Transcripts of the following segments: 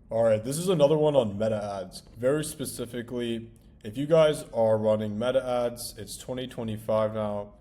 All right, this is another one on meta ads. Very specifically, if you guys are running meta ads, it's 2025 now.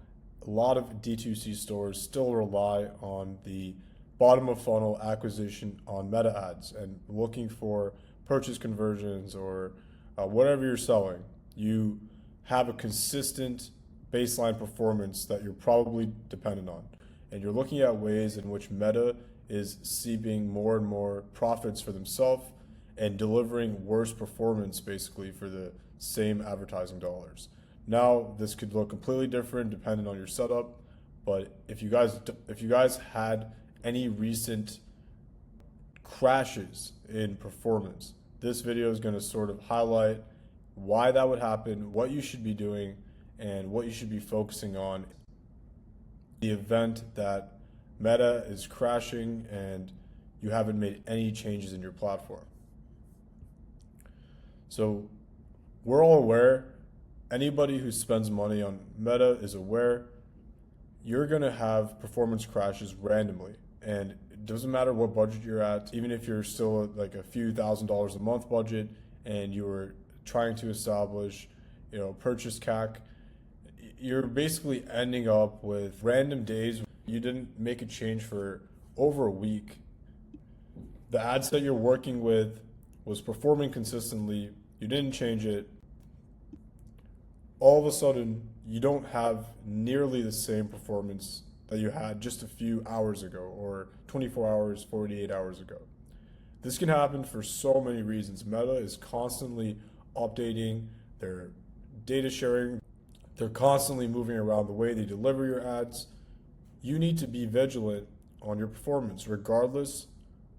A lot of D2C stores still rely on the bottom of funnel acquisition on meta ads and looking for purchase conversions or whatever you're selling. You have a consistent baseline performance that you're probably dependent on. And you're looking at ways in which Meta is seeping more and more profits for themselves and delivering worse performance basically for the same advertising dollars. Now, this could look completely different depending on your setup, but if you guys had any recent crashes in performance, this video is going to sort of highlight why that would happen, what you should be doing, and what you should be focusing on the event that Meta is crashing and you haven't made any changes in your platform. So we're all aware, anybody who spends money on Meta is aware you're going to have performance crashes randomly. And it doesn't matter what budget you're at, even if you're still at like a few $1,000s a month budget and you're trying to establish, purchase CAC, you're basically ending up with random days. You didn't make a change for over a week. The ad set you're working with was performing consistently. You didn't change it. All of a sudden, you don't have nearly the same performance that you had just a few hours ago or 24 hours, 48 hours ago. This can happen for so many reasons. Meta is constantly updating their data sharing. They're constantly moving around the way they deliver your ads. You need to be vigilant on your performance, regardless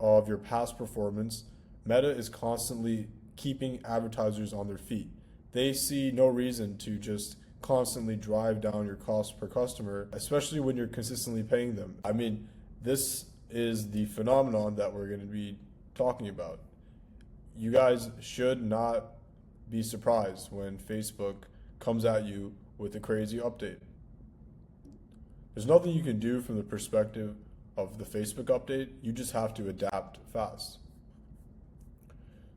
of your past performance. Meta is constantly keeping advertisers on their feet. They see no reason to just constantly drive down your cost per customer, especially when you're consistently paying them. I mean, this is the phenomenon that we're going to be talking about. You guys should not be surprised when Facebook comes at you with a crazy update. There's nothing you can do from the perspective of the Facebook update. You just have to adapt fast.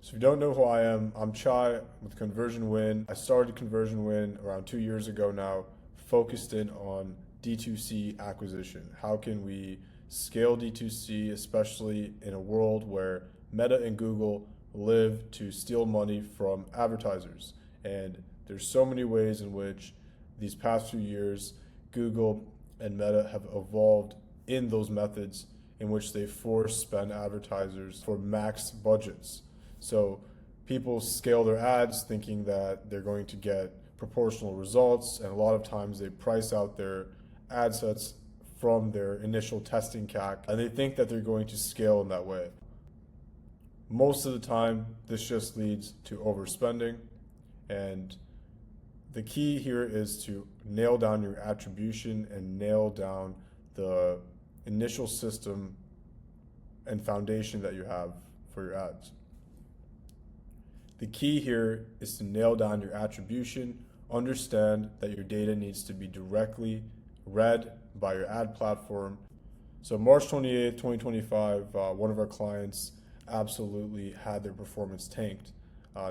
So if you don't know who I am, I'm Chai with Conversion Win. I started Conversion Win around 2 years ago now, focused in on D2C acquisition. How can we scale D2C, especially in a world where Meta and Google live to steal money from advertisers? And there's so many ways in which these past few years, Google and Meta have evolved in those methods in which they force spend advertisers for max budgets. So people scale their ads thinking that they're going to get proportional results, and a lot of times they price out their ad sets from their initial testing CAC, and they think that they're going to scale in that way. Most of the time, this just leads to overspending, and the key here is to nail down your attribution and nail down the initial system and foundation that you have for your ads. The key here is to nail down your attribution, understand that your data needs to be directly read by your ad platform. So March 28th, 2025, one of our clients absolutely had their performance tanked.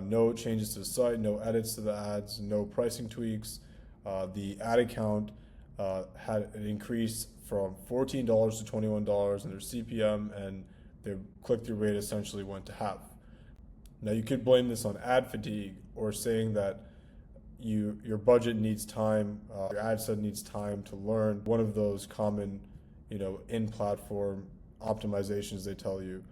No changes to the site, no edits to the ads, no pricing tweaks. The ad account had an increase from $14 to $21 in their CPM, and their click-through rate essentially went to half. Now you could blame this on ad fatigue or saying that your budget needs time, your ad set needs time to learn one of those common, in-platform optimizations they tell you.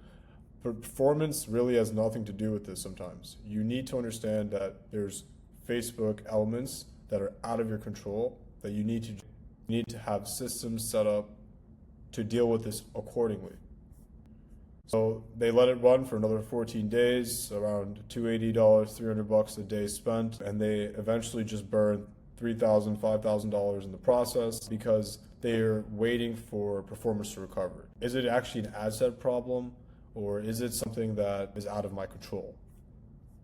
But performance really has nothing to do with this sometimes. You need to understand that there's Facebook elements that are out of your control that you need to have systems set up to deal with this accordingly. So they let it run for another 14 days, around $280, $300 a day spent, and they eventually just burned $3,000, $5,000 in the process because they're waiting for performance to recover. Is it actually an ad set problem, or is it something that is out of my control?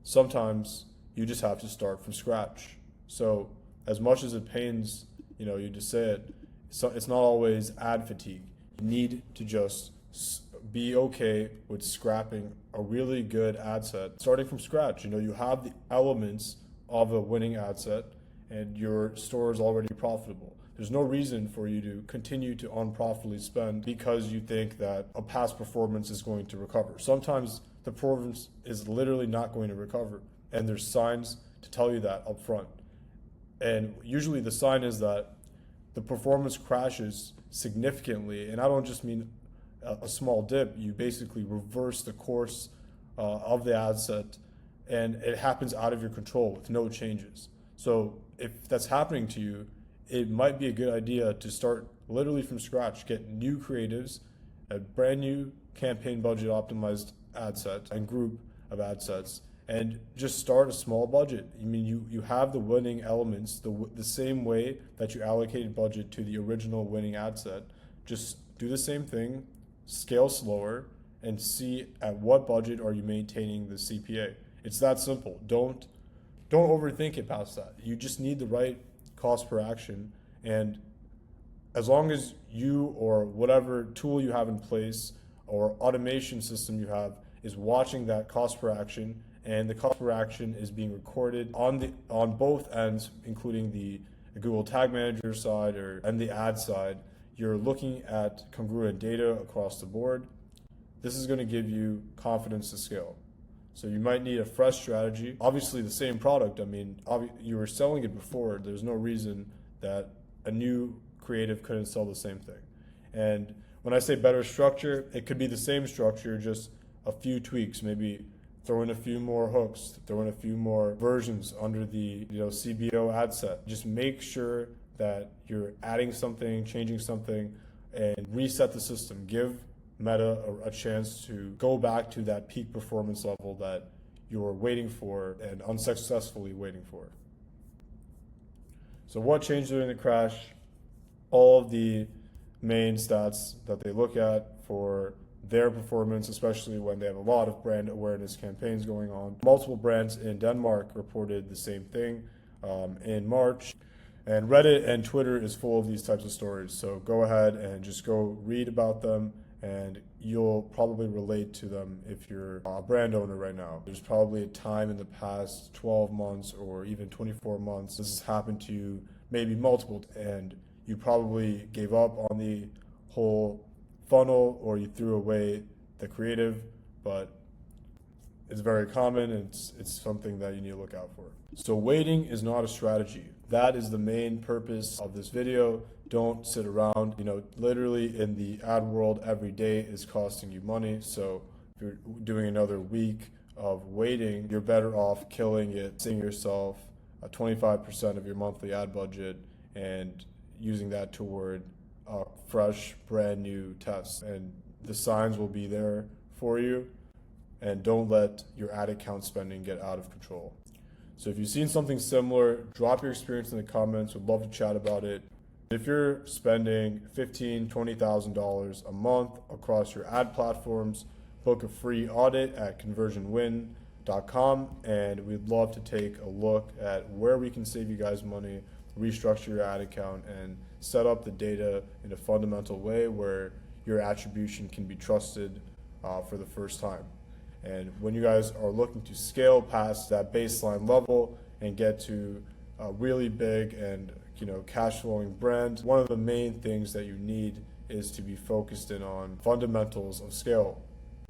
Sometimes you just have to start from scratch. So as much as it pains, you to say it, it's not always ad fatigue. You need to just be okay with scrapping a really good ad set, starting from scratch. You have the elements of a winning ad set and your store is already profitable. There's no reason for you to continue to unprofitably spend because you think that a past performance is going to recover. Sometimes the performance is literally not going to recover, and there's signs to tell you that up front. And usually the sign is that the performance crashes significantly, and I don't just mean a small dip. You basically reverse the course of the ad set, and it happens out of your control with no changes. So if that's happening to you, it might be a good idea to start literally from scratch, get new creatives, a brand new campaign budget optimized ad set and group of ad sets, and just start a small budget. You have the winning elements the same way that you allocated budget to the original winning ad set. Just do the same thing, scale slower, and see at what budget are you maintaining the CPA. It's that simple. Don't overthink it past that. You just need the right cost per action, and as long as you or whatever tool you have in place or automation system you have is watching that cost per action, and the cost per action is being recorded on both ends, including the Google Tag Manager side and the ad side, you're looking at congruent data across the board. This is going to give you confidence to scale. So you might need a fresh strategy. Obviously the same product, you were selling it before. There's no reason that a new creative couldn't sell the same thing. And when I say better structure, it could be the same structure, just a few tweaks, maybe throw in a few more hooks, throw in a few more versions under the CBO ad set. Just make sure that you're adding something, changing something, and reset the system. Give Meta a chance to go back to that peak performance level that you're waiting for and unsuccessfully waiting for. So what changed during the crash? All of the main stats that they look at for their performance, especially when they have a lot of brand awareness campaigns going on. Multiple brands in Denmark reported the same thing in March. And Reddit and Twitter is full of these types of stories. So go ahead and just go read about them, and you'll probably relate to them if you're a brand owner right now. There's probably a time in the past 12 months or even 24 months this has happened to you, maybe multiple, and you probably gave up on the whole funnel or you threw away the creative, but it's very common and it's something that you need to look out for. So waiting is not a strategy. That is the main purpose of this video. Don't sit around. Literally in the ad world, every day is costing you money. So if you're doing another week of waiting, you're better off killing it, saving yourself 25% of your monthly ad budget and using that toward a fresh, brand new test. And the signs will be there for you. And don't let your ad account spending get out of control. So if you've seen something similar, drop your experience in the comments. We'd love to chat about it. If you're spending $15,000, $20,000 a month across your ad platforms, book a free audit at conversionwin.com, and we'd love to take a look at where we can save you guys money, restructure your ad account, and set up the data in a fundamental way where your attribution can be trusted for the first time. And when you guys are looking to scale past that baseline level and get to a really big and cash flowing brand, one of the main things that you need is to be focused in on fundamentals of scale,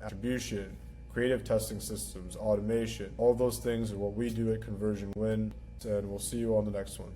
attribution, creative testing systems, automation. All those things are what we do at Conversion Win, and we'll see you on the next one.